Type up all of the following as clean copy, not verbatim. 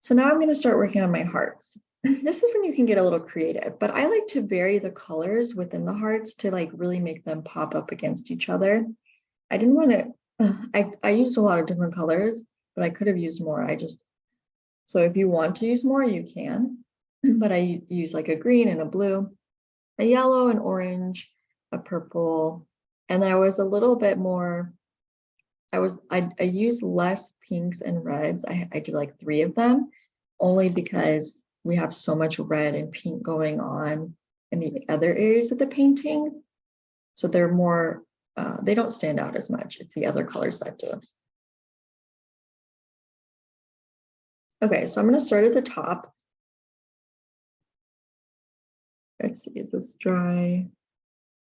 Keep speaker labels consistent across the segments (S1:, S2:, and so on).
S1: So now I'm going to start working on my hearts. This is when you can get a little creative, but I like to vary the colors within the hearts to like really make them pop up against each other. I didn't want to, I used a lot of different colors, but I could have used more. So if you want to use more, you can, but I use like a green and a blue, a yellow, an orange, a purple, and I was a little bit more, I used less pinks and reds. I did like 3 of them, only because we have so much red and pink going on in the other areas of the painting. So they're more, they don't stand out as much. It's the other colors that do. Okay, so I'm going to start at the top. Let's see, is this dry?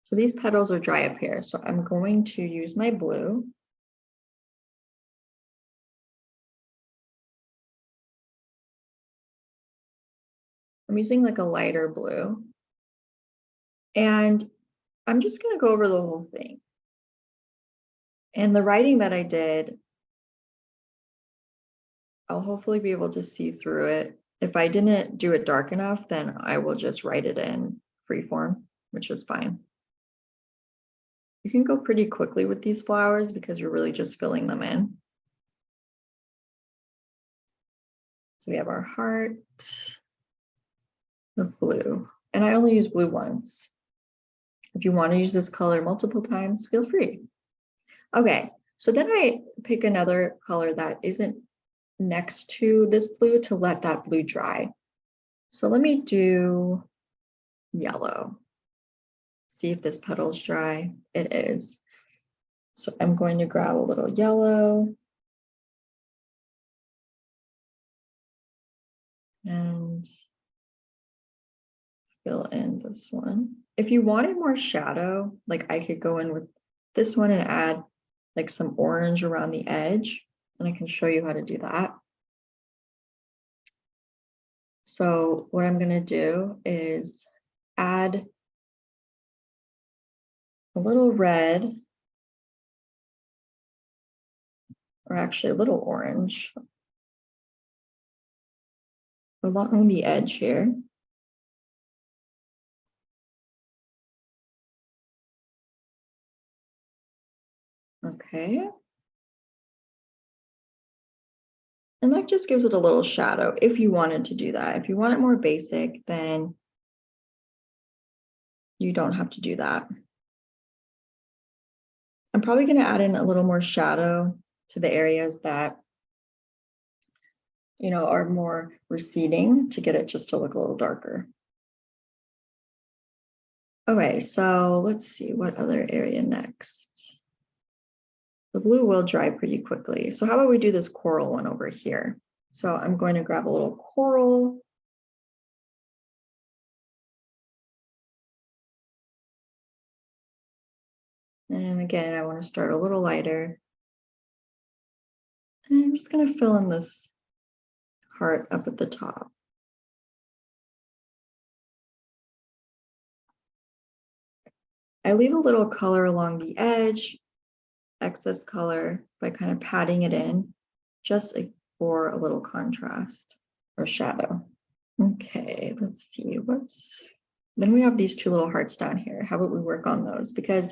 S1: So these petals are dry up here. So I'm going to use my blue. I'm using like a lighter blue. And I'm just going to go over the whole thing. And the writing that I did, I'll hopefully be able to see through it. If I didn't do it dark enough, then I will just write it in freeform, which is fine. You can go pretty quickly with these flowers because you're really just filling them in. So we have our heart of blue, and I only use blue once. If you want to use this color multiple times, feel free. Okay, so then I pick another color that isn't next to this blue to let that blue dry. So let me do yellow. See if this petal's dry. It is. So I'm going to grab a little yellow and fill in this one. If you wanted more shadow, like I could go in with this one and add like some orange around the edge, and I can show you how to do that. So what I'm going to do is add a little red, or actually a little orange along the edge here. Okay. And that just gives it a little shadow if you wanted to do that. If you want it more basic, then you don't have to do that. I'm probably going to add in a little more shadow to the areas that, you know, are more receding to get it just to look a little darker. Okay, so let's see what other area next. The blue will dry pretty quickly. So how about we do this coral one over here? So I'm going to grab a little coral. And again, I want to start a little lighter. And I'm just going to fill in this heart up at the top. I leave a little color along the edge, excess color, by kind of patting it in, just for a little contrast or shadow. Okay, let's see then we have these 2 little hearts down here. How about we work on those? Because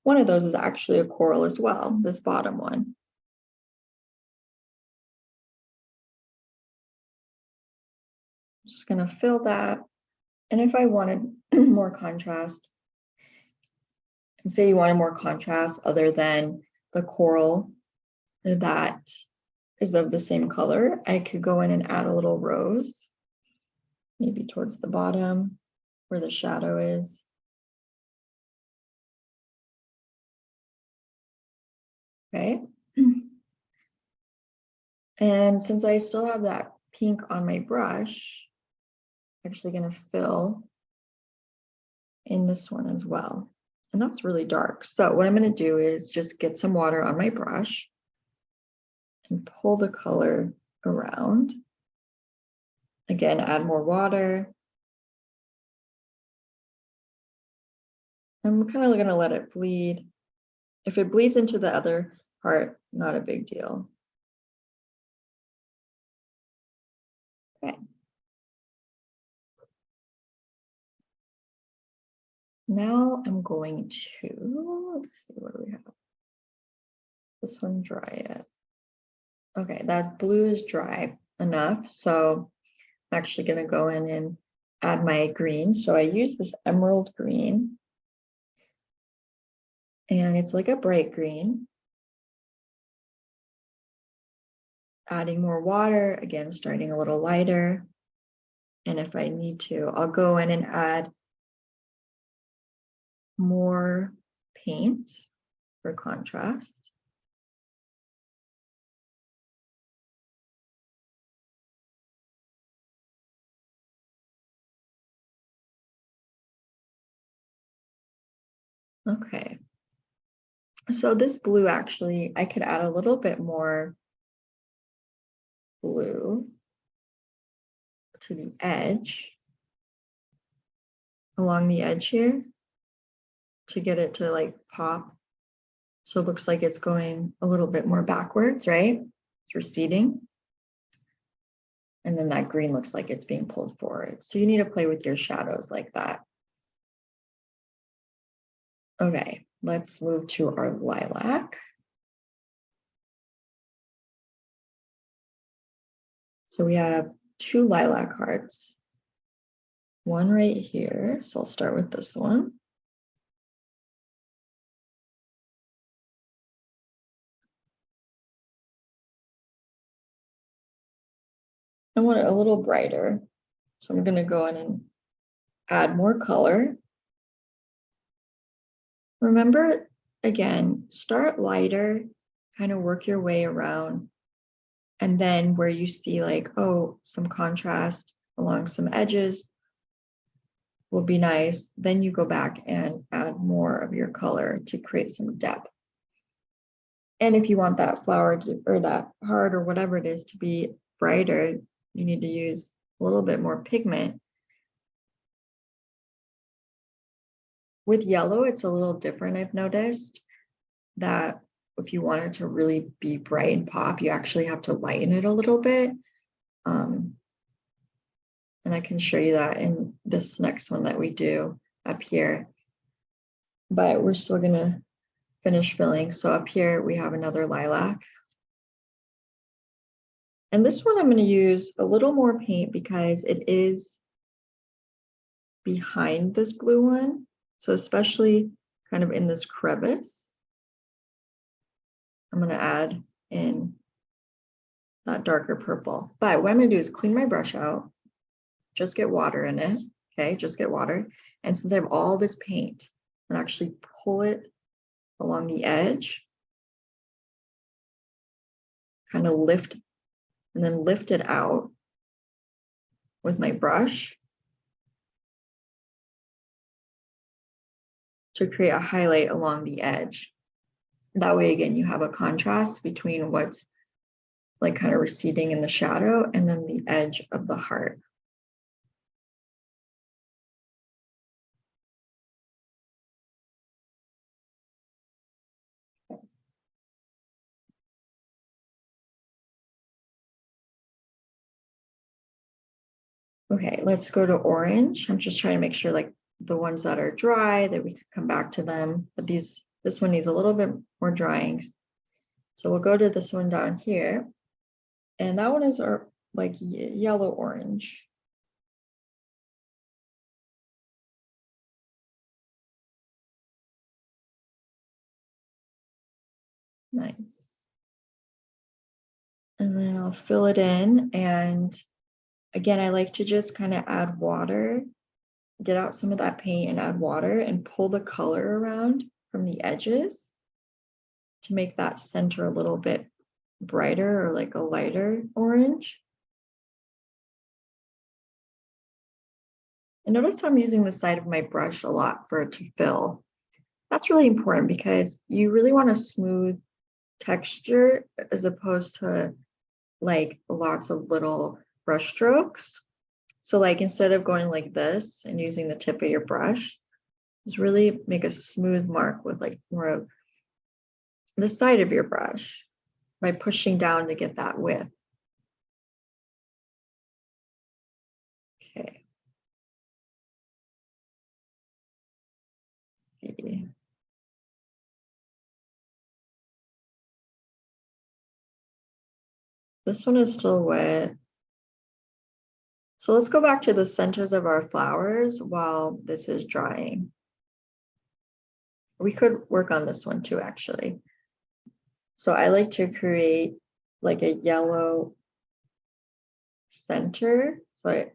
S1: one of those is actually a coral as well, this bottom one. I'm just going to fill that. And if I wanted more contrast, and say you wanted more contrast other than the coral that is of the same color, I could go in and add a little rose, maybe towards the bottom where the shadow is. Okay. And since I still have that pink on my brush, I'm actually going to fill in this one as well. And that's really dark. So what I'm going to do is just get some water on my brush and pull the color around. Again, add more water. I'm kind of going to let it bleed. If it bleeds into the other part, not a big deal. Okay. Now I'm going to, let's see, what do we have? This one dry yet. Okay, that blue is dry enough. So I'm actually going to go in and add my green. So I use this emerald green. And it's like a bright green. Adding more water, again, starting a little lighter. And if I need to, I'll go in and add more paint for contrast. Okay. So this blue, actually, I could add a little bit more blue to the edge, along the edge here, to get it to like pop. So it looks like it's going a little bit more backwards, right? It's receding. And then that green looks like it's being pulled forward. So you need to play with your shadows like that. Okay, let's move to our lilac. So we have 2 lilac hearts. One right here. So I'll start with this one. I want it a little brighter. So I'm going to go in and add more color. Remember, again, start lighter, kind of work your way around. And then where you see like, oh, some contrast along some edges will be nice. Then you go back and add more of your color to create some depth. And if you want that flower to, or that heart or whatever it is to be brighter, you need to use a little bit more pigment. With yellow, it's a little different. I've noticed that if you want it to really be bright and pop, you actually have to lighten it a little bit. And I can show you that in this next one that we do up here. But we're still gonna finish filling. So up here, we have another lilac. And this one, I'm going to use a little more paint because it is behind this blue one. So especially kind of in this crevice, I'm going to add in that darker purple. But what I'm going to do is clean my brush out, just get water in it. Okay, just get water. And since I have all this paint, I'm going to actually pull it along the edge, kind of lift, and then lift it out with my brush to create a highlight along the edge. That way, again, you have a contrast between what's like kind of receding in the shadow and then the edge of the heart. Okay, let's go to orange. I'm just trying to make sure like the ones that are dry that we could come back to them, but this one needs a little bit more drying. So we'll go to this one down here. And that one is our like yellow orange. Nice. And then I'll fill it in. And again, I like to just kind of add water, get out some of that paint and add water and pull the color around from the edges to make that center a little bit brighter or like a lighter orange. And notice how I'm using the side of my brush a lot for it to fill. That's really important because you really want a smooth texture as opposed to like lots of little brush strokes. So like instead of going like this and using the tip of your brush, just really make a smooth mark with like more of the side of your brush by pushing down to get that width. Okay. Let's see. This one is still wet. So let's go back to the centers of our flowers while this is drying. We could work on this one too, actually. So I like to create like a yellow center. So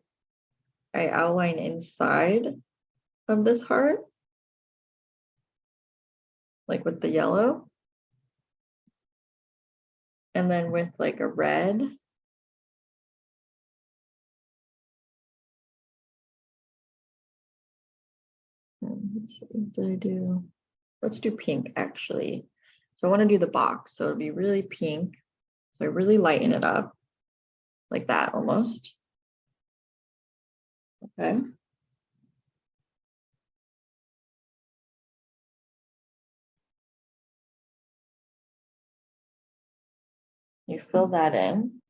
S1: I outline inside of this heart, like with the yellow. And then with like a red. Let's see, did I do? Let's do pink actually. So I want to do the box. So it'll be really pink. So I really lighten it up like that almost. Okay. You fill that in.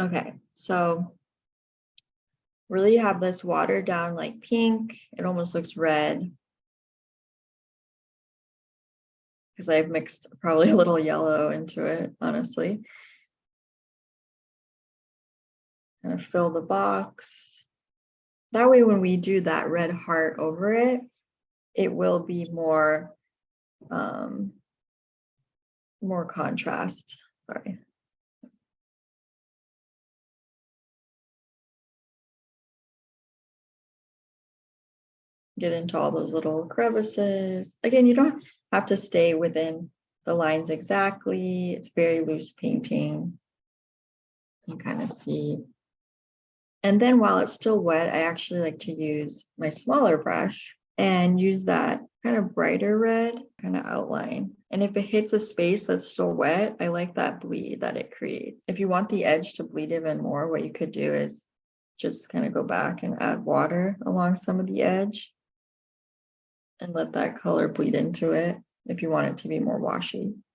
S1: Okay, so really have this watered down like pink. It almost looks red because I've mixed probably a little yellow into it, honestly. Kind of fill the box. That way, when we do that red heart over it, it will be more more contrast. Sorry. Get into all those little crevices. Again, you don't have to stay within the lines exactly. It's very loose painting. You can kind of see. And then while it's still wet, I actually like to use my smaller brush and use that kind of brighter red kind of outline. And if it hits a space that's still wet, I like that bleed that it creates. If you want the edge to bleed even more, what you could do is just kind of go back and add water along some of the edge and let that color bleed into it if you want it to be more washy.